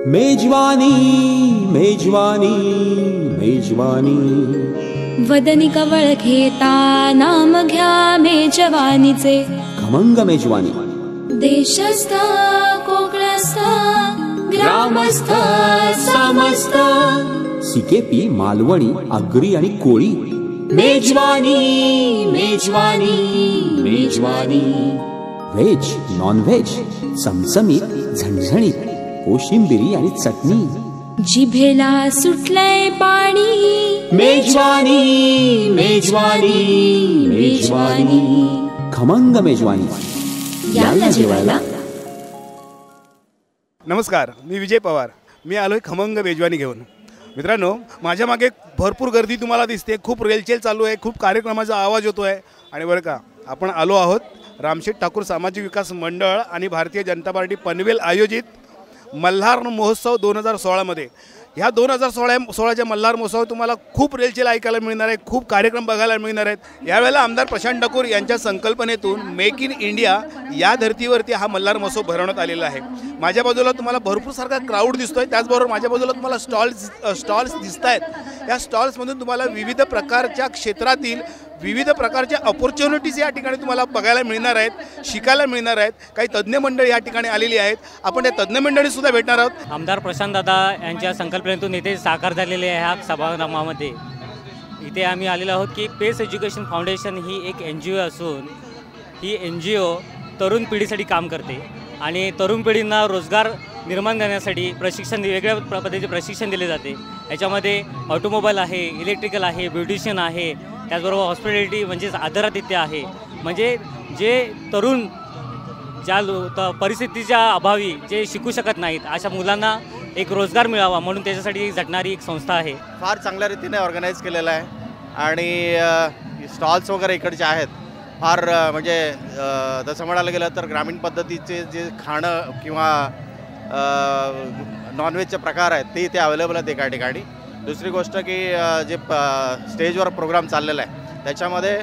मेजवानी मेजवानी मेजवानी वदनी कवळ घेता नाम घ्या मेजवानीचे खमंग मेजवानी देशस्थ कोकणस्थ ग्रामस्थ समस्त सिकेपी मालवणी आगरी आणि कोळी मेजवानी मेजवानी मेजवानी व्हेज नॉन व्हेज चमचमीत झणझणीत कोशिंबिरी आणि चटणी जिभेला सुटलंय पाणी मेजवानी मेजवानी मेजवानी खमंग मेजवानी याला जेवायला। नमस्कार, मी विजय पवार। मी आलोय खमंग मेजवानी घेऊन। मित्रांनो, माझ्या मागे भरपूर गर्दी तुम्हाला दिसते, खूप रेलचेल चालू आहे, खूप कार्यक्रमाचा आवाज होतो आहे। आणि बरं का, आपण आलो आहोत रामशेठ ठाकूर सामाजिक विकास मंडळ आणि भारतीय जनता पार्टी पनवेल आयोजित मल्हार महोत्सव 2016 मध्ये। ह्या 2016च्या मल्हार महोत्सव तुम्हाला खूप रेलचेल ऐकायला मिळणार आहे, खूप कार्यक्रम बघायला मिळणार आहेत। यावेळेला आमदार प्रशांत ठाकूर यांच्या संकल्पनेतून मेक इन इंडिया या धर्तीवरती हा मल्हार महोत्सव भरवण्यात आलेला आहे। माझ्या बाजूला तुम्हाला भरपूर सारखा क्राऊड दिसतोय, त्याचबरोबर माझ्या बाजूला तुम्हाला स्टॉल्स दिसत आहेत। या स्टॉल्समधून तुम्हाला विविध प्रकारच्या क्षेत्रातील विविध प्रकारच्या अपॉर्च्युनिटीज या ठिकाणी तुम्हाला बघायला मिळणार आहेत, शिकायला मिळणार आहेत। काही तज्ज्ञ मंडळी या ठिकाणी आलेली आहेत, आपण त्या तज्ज्ञ मंडळी सुद्धा भेटणार आहोत। आमदार प्रशांत दादा यांच्या संकल्पनेतून इथे साकार झालेले आहे ह्या सभागृहामध्ये। इथे आम्ही आलेलो आहोत की पेस एज्युकेशन फाउंडेशन ही एक NGO असून ही NGO तरुण पिढीसाठी काम करते आणि तरुण पिढींना रोजगार निर्माण करण्यासाठी प्रशिक्षण वेगवेगळ्या पद्धतीचे प्रशिक्षण दिले जाते। याच्यामध्ये ऑटोमोबाईल आहे, इलेक्ट्रिकल आहे, ब्युटिशियन आहे, त्याचबरोबर हॉस्पिटॅलिटी म्हणजेच आदरातिथ्य आहे। म्हणजे जे तरुण ज्या परिस्थितीच्या अभावी जे शिकू शकत नाहीत अशा मुलांना एक रोजगार मिळावा म्हणून त्याच्यासाठी झटणारी एक संस्था आहे। फार चांगल्या रीतीने ऑर्गनाईज केलेलं आहे आणि स्टॉल्स वगैरे इकडचे आहेत फार म्हणजे तसं म्हणायला गेलं तर ग्रामीण पद्धतीचे जे खाणं किंवा नॉनव्हेजचे प्रकार आहेत ते इथे अवेलेबल आहेत एका ठिकाणी। दुसरी गोष्ट की जे स्टेजवर प्रोग्राम चाललेला आहे त्याच्यामध्ये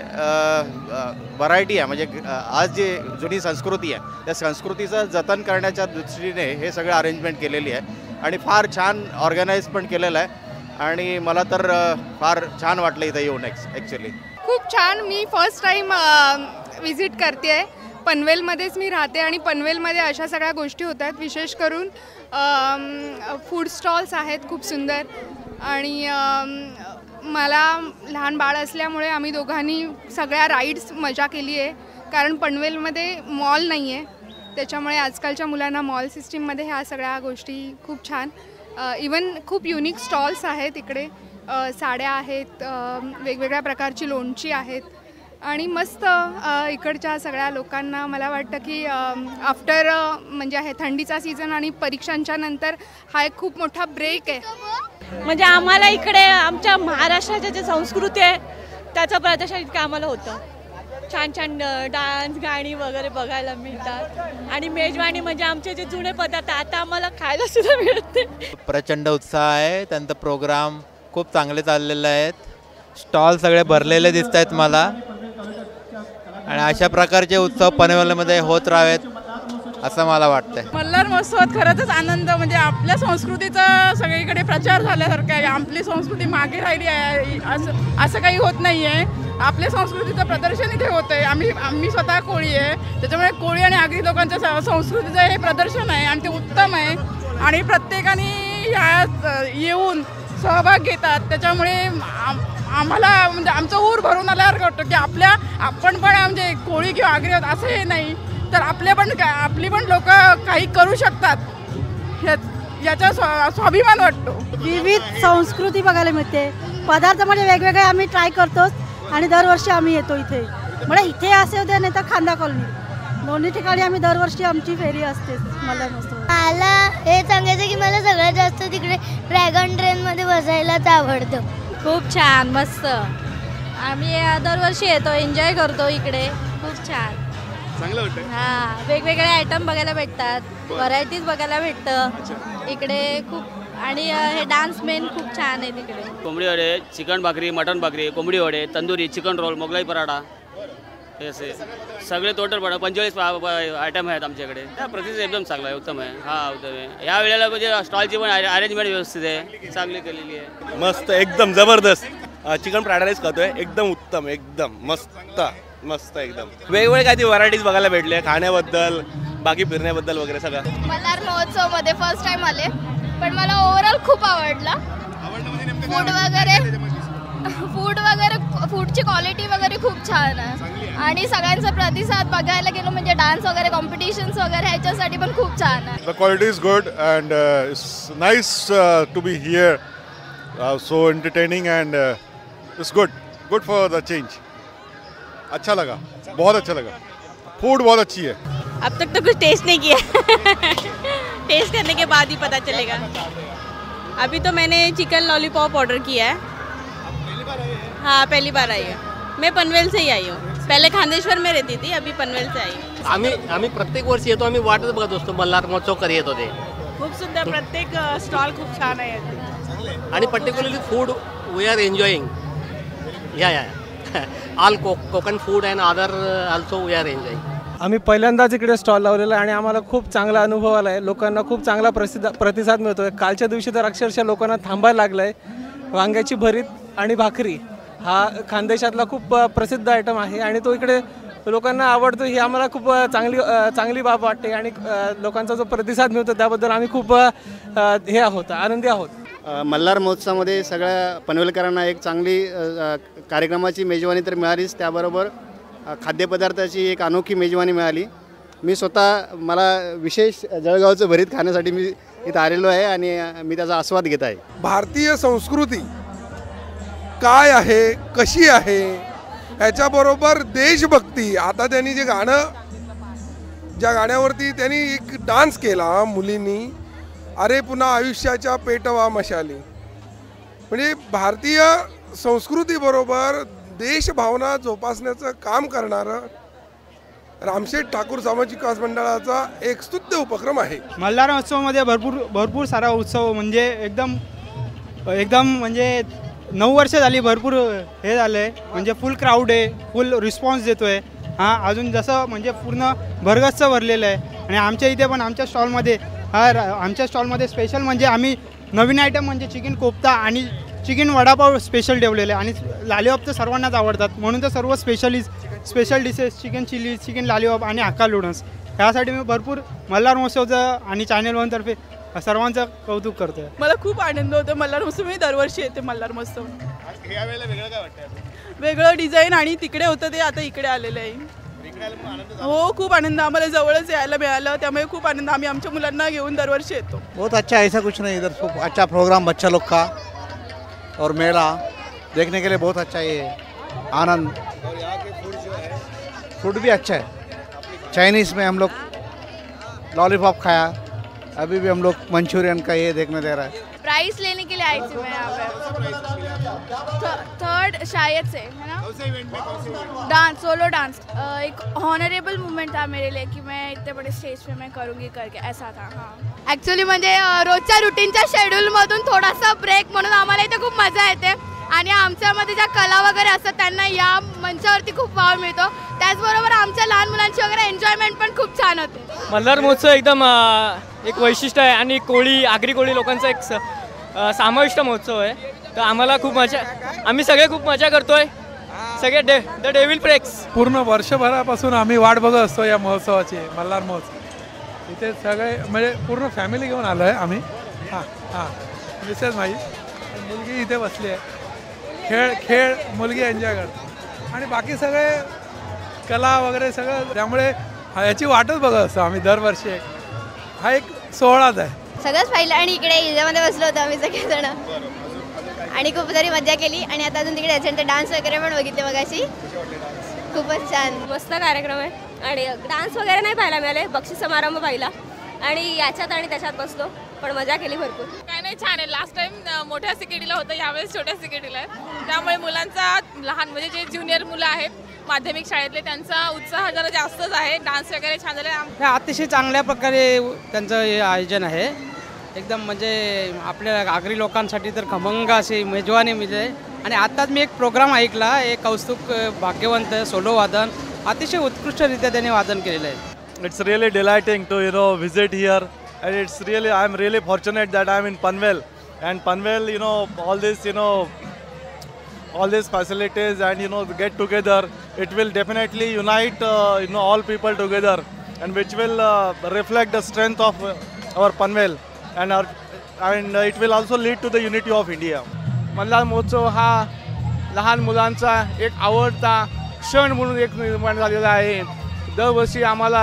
व्हरायटी आहे, म्हणजे आज जी जुनी संस्कृती आहे त्या संस्कृतीचं जतन करण्याच्या दृष्टीने हे सगळं अरेंजमेंट केलेली आहे आणि फार छान ऑर्गनाईज पण केलेलं आहे आणि मला तर फार छान वाटलं इथं येऊन ॲक्च्युली। खूप छान। मी फर्स्ट टाईम विजिट करते आहे, पनवेलमध्येच मी राहते आणि पनवेलमध्ये अशा सगळ्या गोष्टी होतात। विशेष करून फूड स्टॉल्स आहेत खूप सुंदर आणि मला लहान बाळ असल्यामुळे आम्ही दोघांनी सगळ्या राईड्स मजा केली आहे, कारण पनवेलमध्ये मॉल नाही आहे, त्याच्यामुळे आजकालच्या मुलांना मॉल सिस्टीममध्ये ह्या सगळ्या गोष्टी खूप छान। इवन खूप युनिक स्टॉल्स आहेत इकडे, साड्या आहेत, वेगवेगळ्या प्रकारची लोणची आहेत आणि मस्त इकडच्या सगळ्या लोकांना मला वाटतं की आफ्टर म्हणजे आहे थंडीचा सीझन आणि परीक्षांच्या नंतर हा एक खूप मोठा ब्रेक आहे। म्हणजे आम्हाला इकडे आमच्या महाराष्ट्राची जी संस्कृती आहे त्याचं प्रदर्शन इतकं आम्हाला होतं। छान छान डान्स गाणी वगैरे बघायला मिळतात आणि मेजवानी म्हणजे आमचे जे जुने पदार्थ आता आम्हाला खायला सुद्धा मिळते। प्रचंड उत्साह आहे, त्यांचा प्रोग्राम खूप चांगले चाललेले आहेत, स्टॉल सगळे भरलेले दिसत आहेत मला आणि अशा प्रकारचे उत्सव पनवेलमध्ये होत राहावेत असं मला वाटतंय। मल्हार महोत्सवात खरंच आनंद, म्हणजे आपल्या संस्कृतीचा सगळीकडे प्रचार झाल्यासारखं आहे। आपली संस्कृती मागे राहिली आहे असं काही होत नाही आहे, आपल्या संस्कृतीचं प्रदर्शन इथे होतं आहे। आम्ही स्वतः कोळी आहे, त्याच्यामुळे कोळी आणि आगरी लोकांच्या संस्कृतीचं हे प्रदर्शन आहे आणि ते उत्तम आहे आणि प्रत्येकाने ह्यात येऊन सहभाग घेतात, त्याच्यामुळे आम्हाला म्हणजे आमचं ऊर भरून आल्यासारखं वाटतं की आपण पण म्हणजे कोळी किंवा आगरी आहोत असं हे नाही, तर आपली पण लोक काही करू शकतात याचा स्वाभिमान वाटतो। विविध संस्कृती बघायला मिळते, पदार्थ म्हणजे वेगवेगळे आम्ही ट्राय करतो आणि दरवर्षी आम्ही येतो इथे। म्हणजे इथे असे होते नाही तर खांदा कॉलनी दोन्ही ठिकाणी आम्ही दरवर्षी आमची फेरी असते मला मस्त। मला हे सांगायचं की मला सगळ्यात जास्त तिकडे ड्रॅगन ट्रेनमध्ये बसायलाच आवडतं। खूप छान मस्त, आम्ही दरवर्षी येतो, एन्जॉय करतो इकडे, खूप छान चांगलं वाटतं। हां, वेगवेगळे आयटम बघायला भेटतात, व्हरायटीज बघायला भेटतं इकडे खूप आणि हे डान्स मेन खूप छान आहे तिकडे। कोंबडी वडे, चिकन भाकरी, मटन भाकरी, कोंबडी वडे, तंदुरी, चिकन रोल, मोगलाई पराठा हे असे सगळे टोटल 45 आयटम आहेत आमच्याकडे. प्रतिसाद एकदम चांगला आहे, उत्तम आहे. हा उत्तम आहे. या वेळेला म्हणजे स्टॉलची पण अरेंजमेंट व्यवस्थित आहे, चांगली केलेली आहे. मस्त, एकदम जबरदस्त. चिकन फ्राईड राईस खातोय, एकदम उत्तम, एकदम मस्त मस्त एकदम. वेगवेगळे काही व्हरायटीज बघायला भेटले, खाण्याबद्दल, बाकी फिरण्याबद्दल वगैरे सगळं. मल्हार महोत्सवमध्ये फर्स्ट टाइम आले, पण मला ओव्हरऑल खूप आवडला. फूडची क्वालिटी वगैरे खूप छान आहे आणि सगळ्यांचा प्रतिसाद बघायला गेलो म्हणजे डान्स वगैरे कॉम्पिटिशन्स वगैरे ह्याच्यासाठी पण खूप छान आहे. The quality is good and it's nice to be here. So entertaining and it's good for the change. अच्छा लगा, बहुत अच्छा लगा. फूड बहुत अच्छी है. अब तक तो कुछ टेस्ट नहीं किया. टेस्ट करने के बाद ही पता चलेगा. अभी तो मैंने चिकन लॉलीपॉप ऑर्डर किया है. हाँ, पहली बार आई है. मैं पनवेल से ही आई हूँ. पहले खांदेश्वर में रहती थी, अभी पनवेल से आई. आम्ही प्रत्येक वर्षी येतो. आम्ही वाटच बघत असतो मल्हार महोत्सव कधी येतो ते. खूप सुंदर, प्रत्येक स्टॉल खूप छान आहे आणि particularly food we are enjoying. या all Konkan food and other also we are enjoying. आम्ही पहिल्यांदाच इकडे स्टॉल लावलेला आहे आणि आम्हाला खूप चांगला अनुभव आला आहे. लोकांना खूप चांगला प्रतिसाद मिळतो आहे. कालच्या दिवशी तर अक्षरशः लोकांना थांबायला लागलं आहे. वांग्याची भरीत आणि भाकरी हा खानदेशातला खूप प्रसिद्ध आयटम आहे आणि तो इकडे लोकांना आवडतो. ही आम्हाला खूप चांगली बाब वाटते आणि लोकांचा जो प्रतिसाद मिळतो त्याबद्दल आम्ही खूप हे आहोत, आनंदी आहोत. मल्हार महोत्सवामध्ये सगळ्या पनवेलकरांना एक चांगली कार्यक्रमाची मेजवानी तर मिळालीच, त्याबरोबर खाद्यपदार्थाची एक अनोखी मेजवानी मिळाली. मी स्वतः मला विशेष जळगावचं भरीत खाण्यासाठी मी इथं आलेलो आहे आणि मी त्याचा आस्वाद घेत आहे. भारतीय संस्कृती काय आहे, कशी आहे, ह्याच्याबरोबर देशभक्ती. आता त्यांनी जे गाणं, ज्या गाण्यावरती त्यांनी एक डान्स केला मुलींनी, अरे पुन्हा आयुष्याच्या पेटवा मशाली, म्हणजे भारतीय संस्कृतीबरोबर देशभावना जोपासण्याचं काम करणारं रामशेठ ठाकूर सामाजिक विकास मंडळाचा एक स्तुत्य उपक्रम आहे. मल्हार महोत्सवामध्ये भरपूर सारा उत्सव म्हणजे एकदम म्हणजे 9 वर्ष झाली, भरपूर हे झालं आहे, म्हणजे फुल क्राऊड आहे, फुल रिस्पॉन्स देतो आहे. हां, अजून जसं म्हणजे पूर्ण भरगच्च भरलेलं आहे. आणि आमच्या इथे पण आमच्या स्टॉलमध्ये स्पेशल म्हणजे आम्ही नवीन आयटम म्हणजे चिकन कोफ्ता आणि चिकन वडापाव स्पेशल ठेवलेले आहे. आणि लालीपाप तर सर्वांनाच आवडतात, म्हणून तर सर्व special dishes chicken chilli, chicken lollipop आणि हक्का नूडल्स ह्यासाठी मी भरपूर मल्हार महोत्सवचं आणि चॅनल 1 तर्फे सर्वांचं कौतुक करतो आहे. मला खूप आनंद होतो. मल्हार महोत्सव मी दरवर्षी येते. मल्हार महोत्सव यावेळेला वेगळं काय वाटतं? वेगळं डिझाईन आणि तिकडे होतं ते आता इकडे आलेलं आहे. हो, खूप आनंद. आम्हाला जवळच यायला मिळालं, त्यामुळे खूप आनंद. आम्ही आमच्या मुलांना घेऊन दरवर्षी येतो. बहुत अच्छा, ऐसा कुछ नहीं, इधर खूप अच्छा प्रोग्राम बच्चा लोग का और मेला देखने के लिए बहुत अच्छा है. आनंद. और यहाँ के फूड जो है, फूड भी अच्छा है. चाइनीज़ में हम लोग लॉलीपॉप खाया, अभी भी हम लोग मंचूरियन का ये देखने दे रहा है. प्राइस लेने के लिए आई थी मैं यहाँ पे. थर्ड शायद से है ना. डांस, सोलो डांस एक हॉनरेबल मोमेंट था मेरे लिए कि मैं इतने बड़े स्टेज पे मैं करूँगी करके, ऐसा था. हाँ, ॲक्च्युली म्हणजे रोजच्या रुटीनच्या शेड्यूलमधून थोडासा ब्रेक म्हणून आम्हाला इथे खूप मजा येते. आणि आमच्यामध्ये ज्या कला वगैरे असतात त्यांना या मंचावरती खूप वाव मिळतो. त्याचबरोबर आमच्या लहान मुलांची वगैरे एन्जॉयमेंट पण खूप छान होते. मल्हार महोत्सव एकदम एक वैशिष्ट्य आहे आणि आगरी कोळी लोकांचा एक समाविष्ट महोत्सव आहे. तर आम्हाला खूप आम्ही सगळे खूप मजा करतोय. सगळे द डेव्हिल प्रेक्स. पूर्ण वर्षभरापासून आम्ही वाट बघत असतो या महोत्सवाची, मल्हार महोत्सव. इथे सगळे म्हणजे पूर्ण फॅमिली घेऊन आलो आहे आम्ही. हां, मिसेस माझी मुलगी इथे बसली आहे. खेळ मुलगी एन्जॉय करते आणि बाकी सगळे कला वगैरे सगळं, त्यामुळे याची वाटच बघत असतो आम्ही दरवर्षी. हा एक सोहळाच आहे. सगळंच पाहिलं आणि इकडे इजामध्ये बसलो होतो आम्ही सगळेजण आणि खूप सारी मजा केली. आणि आता अजून तिकडे याच्यानंतर डान्स वगैरे पण बघितले मगाशी. खूपच छान, मस्त कार्यक्रम आहे. आणि डान्स वगैरे नाही पाहायला मिळाले, बक्षीस समारंभ पाहिला आणि याच्यात आणि त्याच्यात बसलो, पण मजा केली भरपूर. काय नाही, छान आहे. लास्ट टाइम मोठ्या सिकेडीला होतं, यावेळेस छोट्या सिकेडीला आहे. त्यामुळे मुलांचा लहान म्हणजे जे ज्युनियर मुलं आहेत माध्यमिक शाळेतले, त्यांचा उत्साह जरा जास्तच आहे. डान्स वगैरे छान झाले. अतिशय चांगल्या प्रकारे त्यांचं हे आयोजन आहे. एकदम म्हणजे आपल्या आगरी लोकांसाठी तर खमंग अशी मेजवानी मिळते. आणि आत्ताच मी एक प्रोग्राम ऐकला, एक कौस्तुक भाग्यवंत सोलो वादन अतिशय उत्कृष्टरित्या त्यांनी वादन केलेलं आहे. It's really delighting to visit here, and it's really I'm really fortunate that I'm in Panvel, and Panvel all these facilities and get together, it will definitely unite all people together, and which will reflect the strength of our Panvel, and it will also lead to the unity of India. Malhar महोत्सव हा लहान मुलांचा एक आवडता क्षण म्हणून एक निर्माण झालेला आहे. दरवर्षी आम्हाला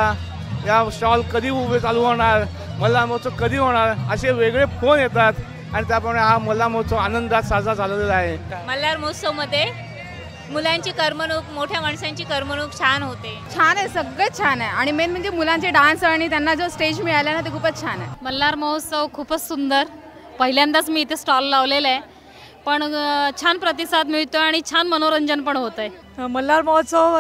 या स्टॉल कधी उभे चालू होणार, मल्हार महोत्सव कधी होणार असे वेगळे फोन येतात आणि त्याप्रमाणे हा मल्हार महोत्सव आनंदात साजरा झालेला आहे. मल्हार महोत्सवमध्ये मुलांची करमणूक, मोठ्या माणसांची करमणूक छान होते. छान आहे, सगळं छान आहे आणि मेन म्हणजे मुलांचे डान्स आणि त्यांना जो स्टेज मिळाला ना ते खूपच छान आहे. मल्हार महोत्सव खूपच सुंदर. पहिल्यांदाच मी इथे स्टॉल लावलेला आहे, पण छान प्रतिसाद मिळतो आणि छान मनोरंजन पण होत आहे. मल्हार महोत्सव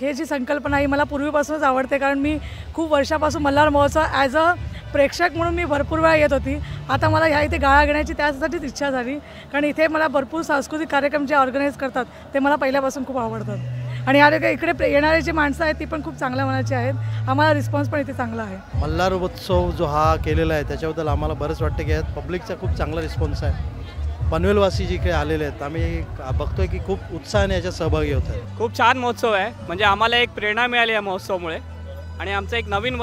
हे जी संकल्पना आहे मला पूर्वीपासूनच आवडते, कारण मी खूप वर्षापासून मल्हार महोत्सव ॲज अ प्रेक्षक म्हणून मी भरपूर वेळा येत होती. आता मला ह्या इथे गाळा घेण्याची त्यासाठीच इच्छा झाली, कारण इथे मला भरपूर सांस्कृतिक कार्यक्रम जे ऑर्गनाईज करतात ते मला पहिल्यापासून खूप आवडतात आणि इकडे येणारे जे माणसं आहेत ती पण खूप चांगल्या मनाची आहेत. आम्हाला रिस्पॉन्स पण इथे चांगला आहे. मल्हार उत्सव जो हा केलेला आहे त्याच्याबद्दल आम्हाला बरंच वाटतं की पब्लिकचा खूप चांगला रिस्पॉन्स आहे. पनवेलवासी जे काही आलेले आहेत आम्ही बघतोय की खूप उत्साहाने याच्यात सहभागी होत आहेत. खूप छान महोत्सव आहे. म्हणजे आम्हाला एक प्रेरणा मिळाली या महोत्सवामुळे आणि आमचा एक नवीन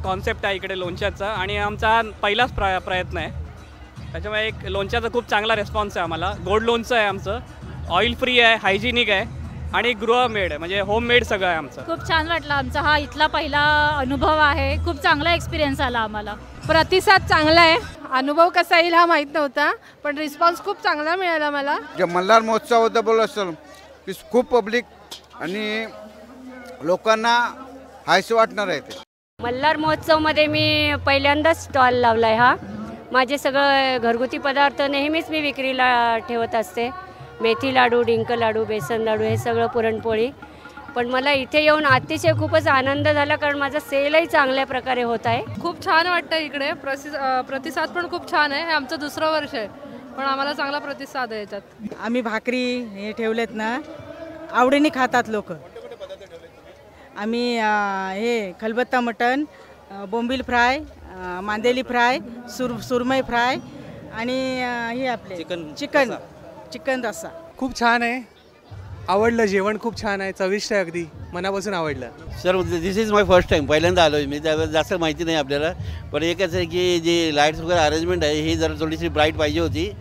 कॉन्सेप्ट आहे इकडे लोणच्याचा आणि आमचा पहिलाच प्रयत्न आहे. त्याच्यामुळे एक लोणच्याचा खूप चांगला रिस्पॉन्स आहे आम्हाला. गोड लोणचं आहे आमचं, ऑइल फ्री आहे, हायजिनिक आहे आणि गृहमेड आहे, म्हणजे होममेड सगळं आहे आमचं. खूप छान वाटलं. आमचा हा इथला पहिला अनुभव आहे. खूप चांगला एक्सपिरियन्स आला आम्हाला. प्रतिसाद चांगला आहे. अनुभव कसा येईल हा माहीत नव्हता, पण रिस्पॉन्स खूप चांगला मिळाला मला. जे मल्हार महोत्सवाबद्दल बोलत असेल की खूप पब्लिक आणि लोकांना हायसे वाटणार आहे. ते मल्हार महोत्सवमध्ये मी पहिल्यांदाच स्टॉल लावला आहे. हा माझे सगळं घरगुती पदार्थ नेहमीच मी विक्रीला ठेवत असते. मेथी लाडू, डिंक लाडू, बेसन लाडू हे सगळं, पुरणपोळी. पण मला इथे येऊन अतिशय खूपच आनंद झाला, कारण माझा सेलही चांगल्या प्रकारे होत आहे. खूप छान वाटतं इकडे. प्रतिसाद पण खूप छान आहे. हे आमचं दुसरं वर्ष आहे, पण आम्हाला चांगला प्रतिसाद आहे याच्यात. आम्ही भाकरी हे ठेवलेत ना, आवडीने खातात लोक. आम्ही हे खलबत्ता मटण, बोंबील फ्राय, मांदेली फ्राय, सुरमई फ्राय आणि हे आपले चिकन रस्सा. खूप छान आहे. आवडलं. जेवण खूप छान आहे, चविष्ट आहे, अगदी मनापासून आवडलं. Sir this is my first time. पहिल्यांदा आलो आहे मी. त्यावेळेस जास्त माहिती नाही आपल्याला, पण एकच आहे की जी लाईट्स वगैरे अरेंजमेंट आहे ही जरा थोडीशी ब्राईट पाहिजे होती,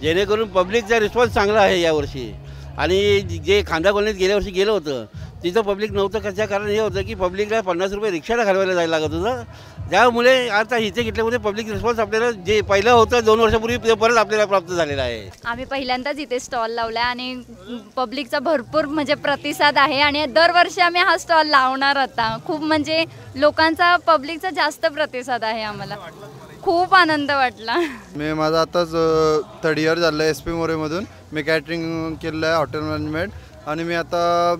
जेणेकरून पब्लिकचा रिस्पॉन्स चांगला आहे यावर्षी. आणि जे खांदा कॉलनीत गेल्या वर्षी गेलं होतं तिथं पब्लिक नव्हतं. कशा कारण हे होतं की पब्लिकला 50 रुपये रिक्षाला घालवायला जायला लागत होतं. त्यामुळे आता इथे घेतल्यामुळे पब्लिक रिस्पॉन्स आपल्याला जे पहिलं होतं 2 वर्षापूर्वी ते परत आपल्याला प्राप्त झालेलं आहे. आम्ही पहिल्यांदाच इथे स्टॉल लावला आणि पब्लिकचा भरपूर म्हणजे प्रतिसाद आहे आणि दरवर्षी आम्ही हा स्टॉल लावणार आता. खूप म्हणजे लोकांचा, पब्लिकचा जास्त प्रतिसाद आहे. आम्हाला खूप आनंद वाटला. मी माझं आताच 3rd इयर झालं आहे SP मोरेमधून. मी कॅटरिंग केलेलं आहे, हॉटेल मॅनेजमेंट. आणि मी आता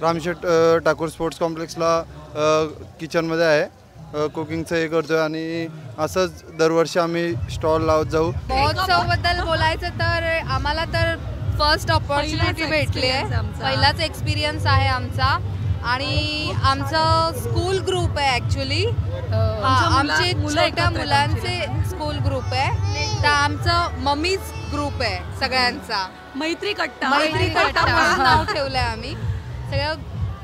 रामशेठ ठाकूर स्पोर्ट्स कॉम्प्लेक्सला किचनमध्ये आहे, कुकिंगचं हे करतो आहे. आणि असंच दरवर्षी आम्ही स्टॉल लावत जाऊ. महोत्सवबद्दल बोलायचं तर आम्हाला तर फर्स्ट ऑपॉर्च्युनिटी भेटली आहे. पहिलाच एक्सपिरियन्स आहे आमचा आणि आमचं स्कूल ग्रुप आहे ॲक्च्युली. आमचे छोट्या मुलांचे स्कूल ग्रुप आहे, तर आमचं मम्मीज ग्रुप आहे सगळ्यांचा. मैत्री कट्टा नाव ठेवलंय आम्ही. सगळं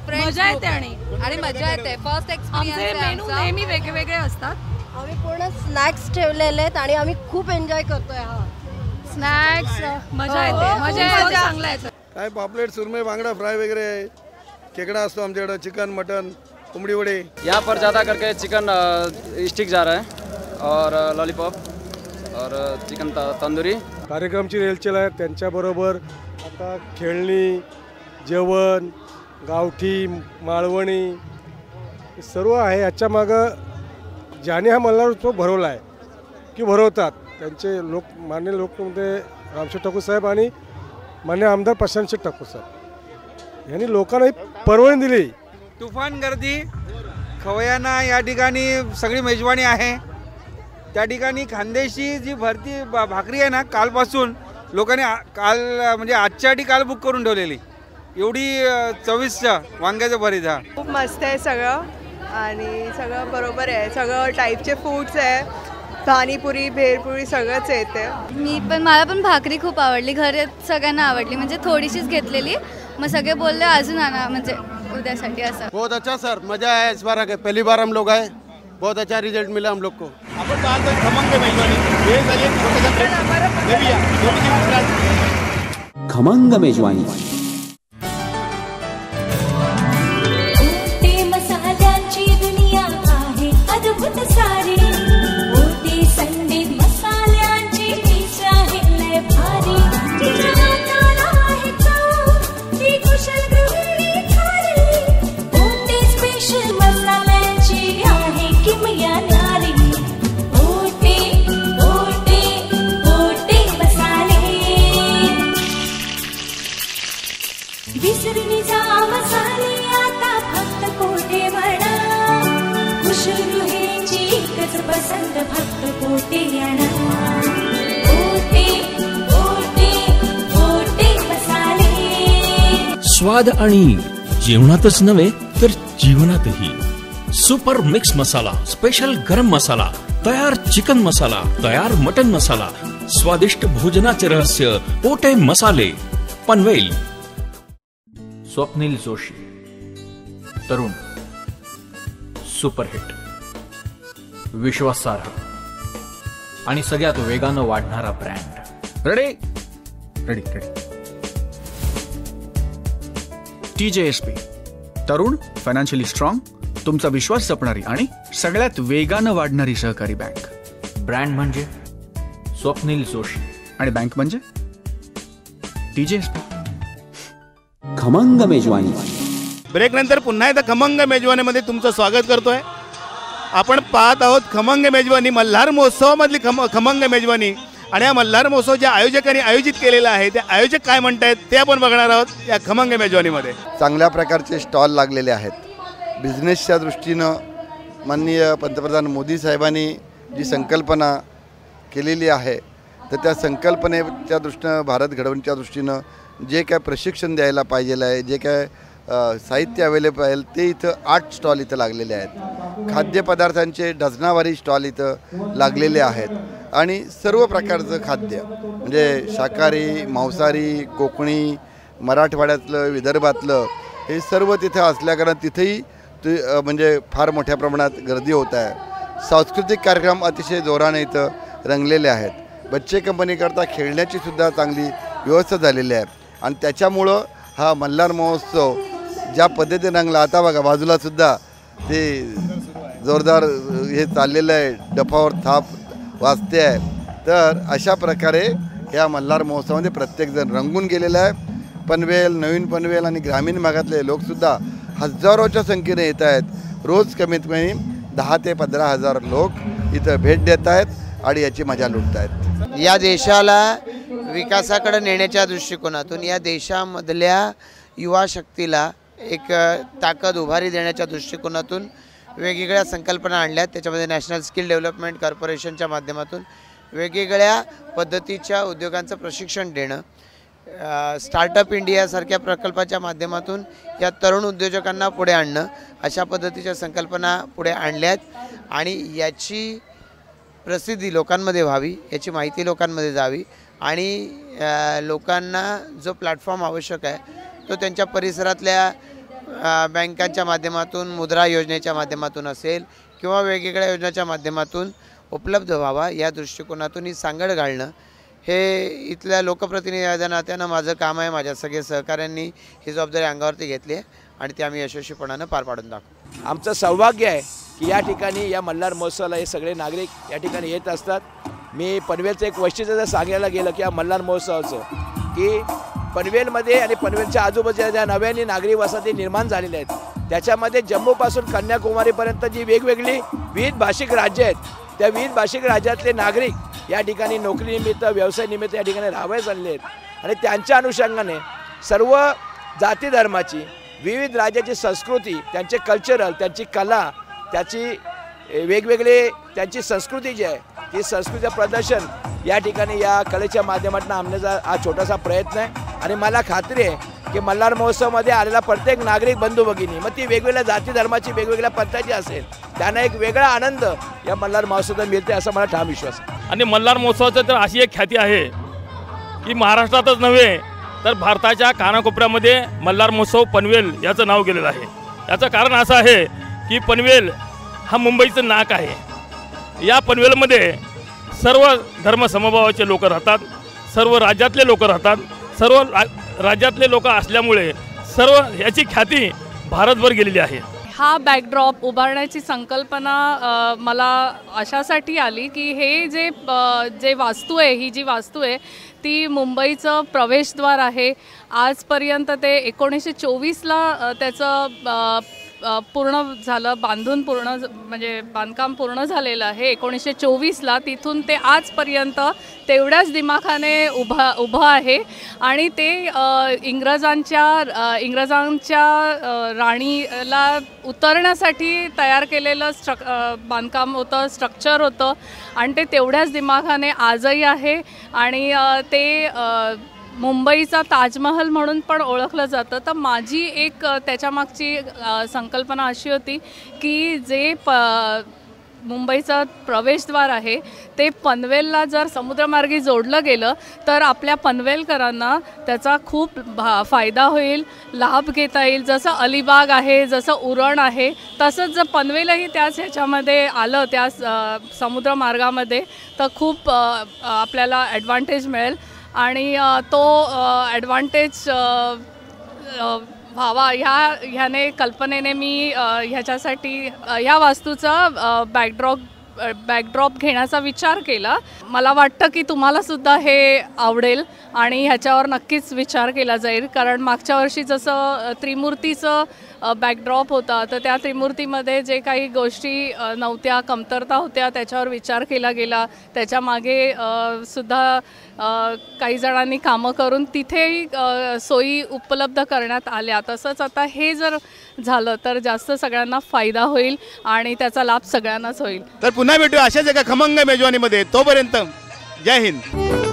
मजा येते आणि मजा येते. फर्स्ट एक्सपिरियन्स नेहमी वेगवेगळे असतात. आम्ही पूर्ण स्नॅक्स ठेवलेले आहेत आणि आम्ही खूप एन्जॉय करतोय. हा स्नॅक्स मजा येते. चांगला आहे. काय पापलेट, सुरमई, बांगडा फ्राय वगैरे आहे. खेकडा असतो आमच्याकडं, चिकन, मटन, कोंबडी वडे. यहाँ पर ज़्यादा करके चिकन स्टिक जा रहा है और लॉलीपॉप और चिकन तंदुरी. कार्यक्रमची रेलचेल आहे. त्यांच्याबरोबर आता खेळणी, जेवण, गावठी, मालवणी सर्व आहे. याच्या मागं ज्याने हा मल्हार उत्सव भरवला आहे की भरवतात त्यांचे मान्य लोकप्रतिनिधी रामशेठ ठाकूर साहेब आणि मान्य आमदार प्रशांत ठाकूर साहेब यांनी लोकांना परवणी दिली. तुफान गर्दी. खवय्यांना या ठिकाणी सगळी मेजवानी आहे. त्या ठिकाणी खानदेशी जी भाकरी आहे ना, कालपासून लोकांनी काल म्हणजे आजच्या काल बुक करून ठेवलेली. एवढी चविष्ट वांग्याचं भरीत हा खूप मस्त आहे सगळं आणि सगळं बरोबर आहे. सगळं टाईपचे फूड्स आहे, पाणीपुरी भेळपुरी सगळंच येते. मला पण भाकरी खूप आवडली, घरात सगळ्यांना आवडली, म्हणजे थोडीशीच घेतलेली. मग सगळे बोलले अजून आणा म्हणजे उद्यासाठी असं. बहुत अच्छा सर, मजा है इस बार आके, पहली बार हम लोग आए, बहुत अच्छा रिजल्ट मिला हम लोग को. आपण पाहतो खमंग मेजवानी, वेळ झाली खमंग मेजवानी. मसाल्यांची दुनिया आहे अद्भुत सारी, मोठी संगीत मसाल्यांची डिश आहे लय भारी. तिच्या हाताला आहे चव, ती कुशल गृहिणी थारी, मोठी स्पेशल मसाल्यांची आहे किमया न्यारी. मोठी मोठी मोठी मसाले, विसरणी जा मसाले आता फक्त कोठे म्हणा, कुशल गृहिणींची एकच पसंत फक्त कोठे आणा. कोठे कोठे कोठे मसाले. स्वाद आणि जेवणातच नव्हे तर जीवनातही. सुपर मिक्स मसाला, स्पेशल गरम मसाला, तयार चिकन मसाला, तयार मटन मसाला, स्वादिष्ट भोजनाचे रहस्य पोटे मसाले. पनवेल. स्वप्नील जोशी, तरुण, सुपरहिट, विश्वासार्ह आणि सगळ्यात वेगानं वाढणारा brand. Ready ready ready. TJSP, तरुण, फायनान्शियली स्ट्रॉंग, तुमचा विश्वास जपणारी आणि सगळ्यात वेगानं वाढणारी सहकारी बँक. ब्रँड म्हणजे स्वप्नील जोशी आणि बँक म्हणजे TJSP. खमंग मेजवानी. ब्रेक नंतर पुन्हा एकदा खमंग मेजवानीमध्ये तुमचं स्वागत करतोय. आपण पाहत आहोत खमंग मेजवानी, मल्हार महोत्सवामधली खमंग मेजवानी. आणि या मल्हार महोत्सव ज्या आयोजकांनी आयोजित केलेला आहे ते आयोजक काय म्हणतायत ते आपण बघणार आहोत या खमंग मेजवानीमध्ये. चांगल्या प्रकारचे स्टॉल लागलेले आहेत. बिझनेसच्या दृष्टीनं माननीय पंतप्रधान मोदी साहेबांनी जी संकल्पना केलेली आहे तर त्या संकल्पनेच्या दृष्टीनं, भारत घडवण्याच्या दृष्टीनं जे काय प्रशिक्षण द्यायला पाहिजे आहे, जे काय साहित्य अवेलेबल आहे ते इथं 8 स्टॉल इथं लागलेले आहेत. खाद्यपदार्थांचे डझनावारी स्टॉल इथं लागलेले आहेत आणि सर्व प्रकारचं खाद्य म्हणजे शाकाहारी, मांसाहारी, कोकणी, मराठवाड्यातलं, विदर्भातलं हे सर्व तिथं असल्याकारण तिथेही म्हणजे फार मोठ्या प्रमाणात गर्दी होत आहे. सांस्कृतिक कार्यक्रम अतिशय जोराने इथं रंगलेले आहेत. बच्चे कंपनीकरता खेळण्याची सुद्धा चांगली व्यवस्था झालेली आहे आणि त्याच्यामुळं हा मल्हार महोत्सव ज्या पद्धतीने रंगला. आता बघा बाजूला सुद्धा ते जोरदार हे चाललेलं आहे, डफावर थाप वाजते आहे. तर अशा प्रकारे ह्या मल्हार महोत्सवामध्ये प्रत्येकजण रंगून गेलेला आहे. पनवेल, नवीन पनवेल आणि ग्रामीण भागातले लोकसुद्धा हजारोच्या संख्येने येत आहेत. रोज कमीत कमी 10 ते 15 हजार लोक इथं भेट देत आहेत आणि याची मजा लुटत आहेत. या देशाला विकासाकडे नेण्याच्या दृष्टिकोनातून, या देशामधल्या युवा शक्तीला एक ताकद उभारी देण्याच्या दृष्टिकोनातून वेगवेगळ्या संकल्पना आणल्यात. त्याच्यामध्ये नॅशनल स्किल डेव्हलपमेंट कॉर्पोरेशनच्या माध्यमातून वेगवेगळ्या पद्धतीच्या उद्योगांचं प्रशिक्षण देणं, स्टार्टअप इंडियासारख्या प्रकल्पाच्या माध्यमातून या तरुण उद्योजकांना पुढे आणणं, अशा पद्धतीच्या संकल्पना पुढे आणल्यात आणि याची प्रसिद्धी लोकांमध्ये व्हावी, याची माहिती लोकांमध्ये जावी आणि लोकांना जो प्लॅटफॉर्म आवश्यक आहे तो त्यांच्या परिसरातल्या बँकांच्या माध्यमातून, मुद्रा योजनेच्या माध्यमातून असेल किंवा वेगवेगळ्या योजनेच्या माध्यमातून उपलब्ध व्हावा, या दृष्टिकोनातून ही सांगड घालणं हे इथल्या लोकप्रतिनिधी नात्यानं माझं काम आहे. माझ्या सगळे सहकाऱ्यांनी ही जबाबदारी अंगावरती घेतली आहे आणि ती आम्ही यशस्वीपणानं पार पाडून दाखवू. आमचं सौभाग्य आहे की या ठिकाणी या मल्हार महोत्सवाला हे सगळे नागरिक या ठिकाणी येत असतात. मी पनवेलचं एक वैशिष्ट्य जर सांगायला गेलं की या मल्हार महोत्सवाचं की पनवेलमध्ये आणि पनवेलच्या आजूबाजूच्या ज्या नव्याने नागरी वसाहती निर्माण झालेल्या आहेत त्याच्यामध्ये जम्मूपासून कन्याकुमारीपर्यंत जी वेगवेगळी विविध भाषिक राज्य आहेत त्या विविध भाषिक राज्यातले नागरिक या ठिकाणी नोकरीनिमित्त, व्यवसायानिमित्त या ठिकाणी राहायला चालले आहेत आणि त्यांच्या अनुषंगाने सर्व जाती धर्माची, विविध राज्याची संस्कृती, त्यांचे कल्चरल, त्यांची कला, त्याची वेगवेगळे त्यांची संस्कृती जी आहे ती संस्कृतीचं प्रदर्शन या ठिकाणी या कलेच्या माध्यमातून आणण्याचा हा छोटासा प्रयत्न आहे आणि मला खात्री आहे की मल्हार महोत्सवामध्ये आलेला प्रत्येक नागरिक बंधू भगिनी, मग ती वेगवेगळ्या जाती धर्माची वेगवेगळ्या पंथाची असेल, त्यांना एक वेगळा आनंद या मल्हार महोत्सवात मिळते असा मला ठाम विश्वास आहे. आणि मल्हार महोत्सवाचं तर अशी एक ख्याती आहे की महाराष्ट्रातच नव्हे तर भारताच्या कानाकोपऱ्यामध्ये मल्हार महोत्सव पनवेल याचं नाव गेलेलं आहे. याचं कारण असं आहे की पनवेल हा मुंबईचं नाक आहे. या पनवेलमध्ये सर्व धर्मसमभावाचे लोक राहतात, सर्व राज्यातले लोक राहतात. सर्व राज्यातले लोक असल्यामुळे सर्व याची ख्याती भारतभर गेलेली आहे. हा बॅकड्रॉप उभारण्याची संकल्पना मला अशासाठी आली की हे जे वास्तू आहे, ही जी वास्तू आहे ती मुंबईचं प्रवेशद्वार आहे. आजपर्यंत ते 1924ला त्याचं पूर्ण झालं, म्हणजे बांधकाम पूर्ण झालेलं आहे 1924ला. तिथून ते आजपर्यंत तेवढ्याच दिमाखाने उभं आहे. आणि ते इंग्रजांच्या राणीला उतरण्यासाठी तयार केलेलं बांधकाम होतं, स्ट्रक्चर होतं. आणि ते तेवढ्याच दिमाखाने आजही आहे. आणि ते मुंबईचा ताजमहल म्हणून पण ओळखलं जातं. तर माझी एक त्याच्यामागची संकल्पना अशी होती की जे मुंबईचं प्रवेशद्वार आहे ते पनवेलला जर समुद्रमार्गी जोडलं गेलं तर आपल्या पनवेलकरांना त्याचा खूप फायदा होईल, लाभ घेता येईल. जसं अलिबाग आहे, जसं उरण आहे, तसंच जर पनवेलही त्याच ह्याच्यामध्ये आलं, त्या समुद्रमार्गामध्ये, तर खूप आपल्याला ॲडव्हान्टेज मिळेल. आणि तो ॲडव्हान्टेज व्हावा ह्याने कल्पनेने मी ह्याच्यासाठी ह्या वास्तूचा बॅकड्रॉप घेण्याचा विचार केला. मला वाटतं की तुम्हालासुद्धा हे आवडेल आणि ह्याच्यावर नक्कीच विचार केला जाईल. कारण मागच्या वर्षी जसं त्रिमूर्तीचं बॅकड्रॉप होता, तर त्या त्रिमूर्तीमध्ये जे काही गोष्टी नव्हत्या, कमतरता होत्या, त्याच्यावर विचार केला गेला. त्याच्यामागे सुद्धा काही जणांनी कामं करून तिथेही सोयी उपलब्ध करण्यात आल्या. तसंच आता हे जर झालं तर जास्त सगळ्यांना फायदा होईल आणि त्याचा लाभ सगळ्यांनाच होईल. तर पुन्हा भेटू अशाच एका खमंग मेजवानीमध्ये. तोपर्यंत जय हिंद.